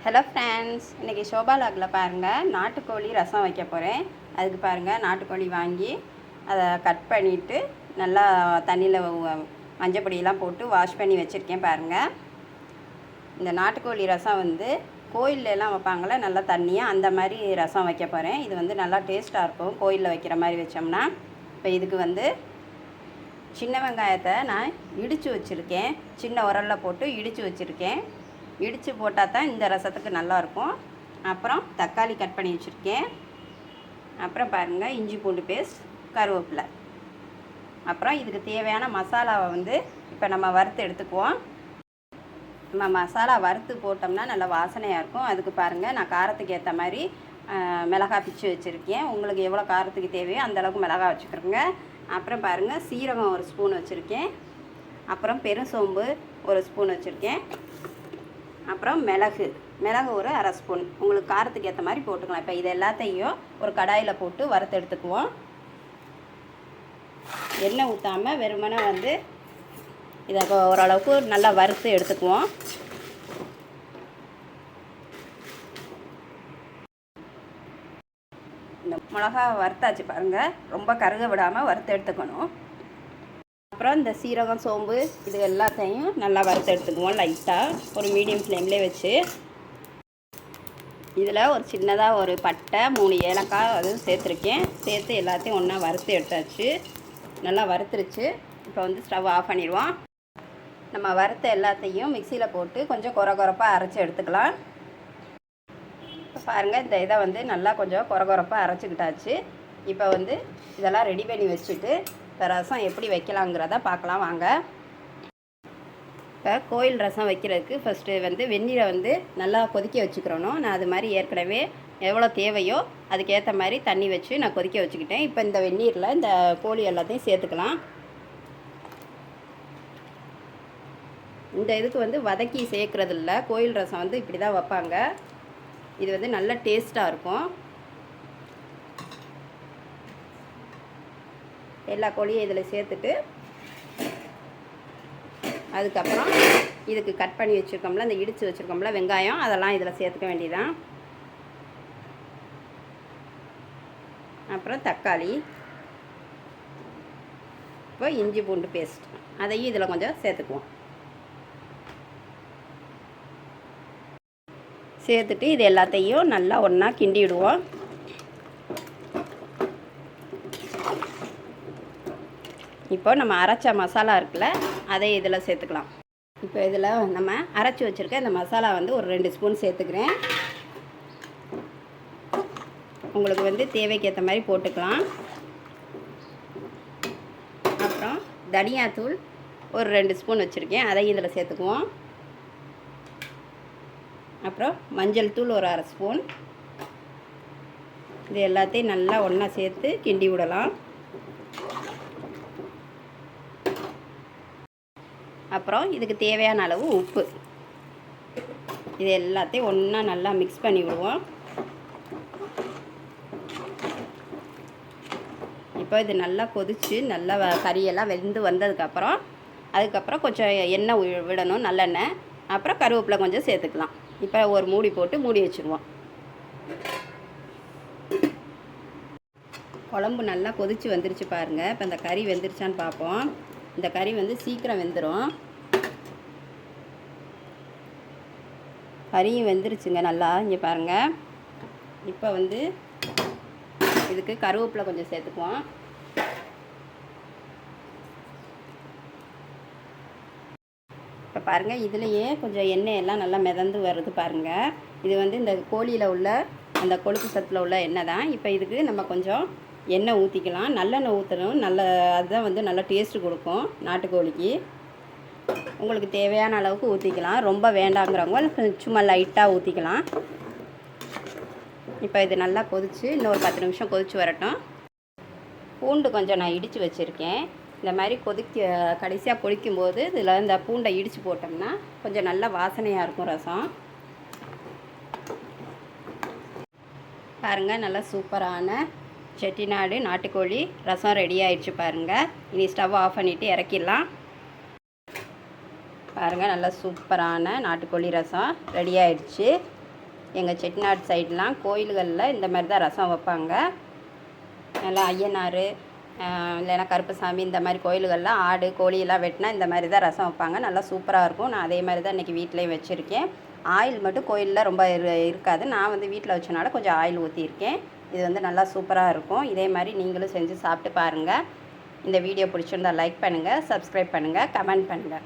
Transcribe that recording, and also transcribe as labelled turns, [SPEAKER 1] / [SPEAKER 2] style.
[SPEAKER 1] Hello friends, இன்றைக்கி ஷோபா லாகில் பாருங்கள் நாட்டுக்கோழி ரசம் வைக்க போகிறேன். அதுக்கு பாருங்கள் நாட்டுக்கோழி வாங்கி அதை கட் பண்ணிவிட்டு நல்லா தண்ணியில் மஞ்சள் பொடியெல்லாம் போட்டு வாஷ் பண்ணி வச்சுருக்கேன். பாருங்கள், இந்த நாட்டுக்கோழி ரசம் வந்து கோயிலெலாம் வைப்பாங்களே நல்லா தண்ணியாக, அந்த மாதிரி ரசம் வைக்க போகிறேன். இது வந்து நல்லா டேஸ்ட்டாக இருக்கும் கோயிலில் வைக்கிற மாதிரி வச்சோம்னா. இப்போ இதுக்கு வந்து சின்ன வெங்காயத்தை நான் இடித்து வச்சுருக்கேன். சின்ன உரலில் போட்டு இடித்து வச்சுருக்கேன். இடித்து போட்டால் தான் இந்த ரசத்துக்கு நல்லாயிருக்கும். அப்புறம் தக்காளி கட் பண்ணி வச்சுருக்கேன். அப்புறம் பாருங்கள் இஞ்சி பூண்டு பேஸ்ட், கருவேப்பிலை. அப்புறம் இதுக்கு தேவையான மசாலாவை வந்து இப்போ நம்ம வறுத்து எடுத்துக்குவோம். நம்ம மசாலா வறுத்து போட்டோம்னா நல்லா வாசனையாக இருக்கும். அதுக்கு பாருங்கள் நான் காரத்துக்கு ஏற்ற மாதிரி மிளகாய் பிச்சு வச்சுருக்கேன். உங்களுக்கு எவ்வளோ காரத்துக்கு தேவையோ அந்தளவுக்கு மிளகாய் வச்சுக்கிறோங்க. அப்புறம் பாருங்கள் சீரகம் ஒரு ஸ்பூன் வச்சுருக்கேன். அப்புறம் பெருசோம்பு ஒரு ஸ்பூன் வச்சுருக்கேன். அப்புறம் மிளகு ஒரு அரை ஸ்பூன், உங்களுக்கு காரத்துக்கு ஏற்ற மாதிரி போட்டுக்கலாம். இப்போ இது எல்லாத்தையும் ஒரு கடாயில் போட்டு வறுத்து எடுத்துக்குவோம். எண்ணெய் ஊற்றாமல் வெறுமனே வந்து இதை ஓரளவுக்கு நல்லா வறுத்து எடுத்துக்குவோம். இந்த மிளகா வறுத்தாச்சு பாருங்கள், ரொம்ப கருக விடாமல் வறுத்து எடுத்துக்கணும். அப்புறம் இந்த சீரகம், சோம்பு இது எல்லாத்தையும் நல்லா வறுத்து எடுத்துக்குவோம். லைட்டாக ஒரு மீடியம் ஃப்ளேம்லேயே வச்சு இதில் ஒரு சின்னதாக ஒரு பட்டை, 3 ஏலக்காய் அது சேர்த்துருக்கேன். சேர்த்து எல்லாத்தையும் ஒன்றா வறுத்து எடுத்தாச்சு. நல்லா வறுத்துருச்சு. இப்போ வந்து ஸ்டவ் ஆஃப் பண்ணிடுவோம். நம்ம வறுத்த எல்லாத்தையும் மிக்சியில் போட்டு கொஞ்சம் கொரப்பாக அரைச்சி எடுத்துக்கலாம். இப்போ பாருங்கள், இந்த இதை வந்து நல்லா கொஞ்சம் கொரப்பாக அரைச்சிக்கிட்டாச்சு. இப்போ வந்து இதெல்லாம் ரெடி பண்ணி வச்சுட்டு இப்போ ரசம் எப்படி வைக்கலாங்கிறத பார்க்கலாம் வாங்க. இப்போ கோயில் ரசம் வைக்கிறதுக்கு ஃபஸ்ட்டு வந்து வெந்நீரை வந்து நல்லா கொதிக்க வச்சுக்கிறணும். நான் அது மாதிரி ஏற்கனவே எவ்வளோ தேவையோ அதுக்கேற்ற மாதிரி தண்ணி வச்சு நான் கொதிக்க வச்சுக்கிட்டேன். இப்போ இந்த வெந்நீரில் இந்த கோழி எல்லாத்தையும் சேர்த்துக்கலாம். இந்த இதுக்கு வந்து வதக்கி சேர்க்குறது இல்லை. கோயில் ரசம் வந்து இப்படி தான் வைப்பாங்க. இது வந்து நல்ல டேஸ்ட்டாக இருக்கும். எல்லா கோழியும் இதில் சேர்த்துட்டு அதுக்கப்புறம் இதுக்கு கட் பண்ணி வச்சுருக்கோம்ல, இந்த இடித்து வச்சுருக்கோம்ல வெங்காயம், அதெல்லாம் இதில் சேர்த்துக்க வேண்டியதான். அப்புறம் தக்காளி, இப்போ இஞ்சி பூண்டு பேஸ்ட் அதையும் இதில் கொஞ்சம் சேர்த்துக்குவோம். சேர்த்துட்டு இது எல்லாத்தையும் நல்லா ஒன்றா கிண்டி விடுவோம். இப்போ நம்ம அரைச்ச மசாலா இருக்குல்ல, அதை இதில் சேர்த்துக்கலாம். இப்போ இதில் நம்ம அரைச்சி வச்சுருக்க இந்த மசாலா வந்து ஒரு 2 ஸ்பூன் சேர்த்துக்கிறேன். உங்களுக்கு வந்து தேவைக்கு ஏற்ற மாதிரி போட்டுக்கலாம். அப்புறம் தனியாத்தூள் ஒரு 2 ஸ்பூன் வச்சுருக்கேன், அதையும் இதில் சேர்த்துக்குவோம். அப்புறம் மஞ்சள் தூள் ஒரு அரை ஸ்பூன். இது எல்லாத்தையும் நல்லா ஒன்றா சேர்த்து கிண்டி விடலாம். அப்புறம் இதுக்கு தேவையான அளவு உப்பு. இது எல்லாத்தையும் ஒன்றா நல்லா மிக்ஸ் பண்ணி விடுவோம். இப்போ இது நல்லா கொதித்து நல்லா கறியெல்லாம் வெந்து வந்ததுக்கப்புறம் அதுக்கப்புறம் கொஞ்சம் எண்ணெய் விடணும், நல்லெண்ணெய். அப்புறம் கருவேப்பிலை கொஞ்சம் சேர்த்துக்கலாம். இப்போ ஒரு மூடி போட்டு மூடி வச்சுருவோம். குழம்பு நல்லா கொதித்து வந்துருச்சு பாருங்கள். இப்போ இந்த கறி வெந்துருச்சான்னு பார்ப்போம். இந்த கறி வந்து சீக்கிரம் வெந்துடும். கறியும் வெந்துருச்சுங்க நல்லா. இங்கே பாருங்கள். இப்போ வந்து இதுக்கு கருவேப்பிலை கொஞ்சம் சேர்த்துக்குவோம். இப்போ பாருங்கள், இதுலேயே கொஞ்சம் எண்ணெய் எல்லாம் நல்லா மிதந்து வருது பாருங்கள். இது வந்து இந்த கோழியில் உள்ள அந்த கொழுப்பு சத்தில் உள்ள எண்ணெய் தான். இப்போ இதுக்கு நம்ம கொஞ்சம் எண்ணெய் ஊற்றிக்கலாம். நல்லெண்ணெய் ஊற்றணும். அதுதான் வந்து நல்லா டேஸ்ட்டு கொடுக்கும் நாட்டுக்கோழிக்கு. உங்களுக்கு தேவையான அளவுக்கு ஊற்றிக்கலாம். ரொம்ப வேண்டாங்கிறவங்க சும்மா லைட்டாக ஊற்றிக்கலாம். இப்போ இது நல்லா கொதித்து இன்னொரு 10 நிமிஷம் கொதித்து வரட்டும். பூண்டு கொஞ்சம் நான் இடித்து வச்சுருக்கேன். இந்த மாதிரி கடைசியாக கொதிக்கும்போது இதில் இந்த பூண்டை இடித்து போட்டோம்னா கொஞ்சம் நல்ல வாசனையாக இருக்கும் ரசம். பாருங்கள், நல்லா சூப்பரான செட்டிநாடு நாட்டுக்கோழி ரசம் ரெடி ஆயிடுச்சு பாருங்கள். இனி ஸ்டவ் ஆஃப் பண்ணிவிட்டு இறக்கிடலாம். பாருங்கள், நல்லா சூப்பரான நாட்டுக்கோழி ரசம் ரெடி ஆயிடுச்சு. எங்கள் செட்டிநாடு சைட்லாம் கோயில்களில் இந்த மாதிரி தான் ரசம் வைப்பாங்க. நல்லா ஐயனார் இல்லைன்னா கருப்பசாமி இந்த மாதிரி கோயில்களில் ஆடு கோழியெல்லாம் வெட்டினா இந்த மாதிரி தான் ரசம் வைப்பாங்க. நல்லா சூப்பராக இருக்கும். நான் அதே மாதிரி தான் இன்றைக்கி வீட்டிலையும் வச்சுருக்கேன். ஆயில் மட்டும் கோயிலில் ரொம்ப இருக்காது. நான் வந்து வீட்டில் வச்சனால கொஞ்சம் ஆயில் ஊற்றியிருக்கேன். இது வந்து நல்லா சூப்பராக இருக்கும். இதே மாதிரி நீங்களும் செஞ்சு சாப்பிட்டு பாருங்கள். இந்த வீடியோ பிடிச்சிருந்தால் லைக் பண்ணுங்கள், சப்ஸ்கிரைப் பண்ணுங்கள், கமெண்ட் பண்ணுங்கள்.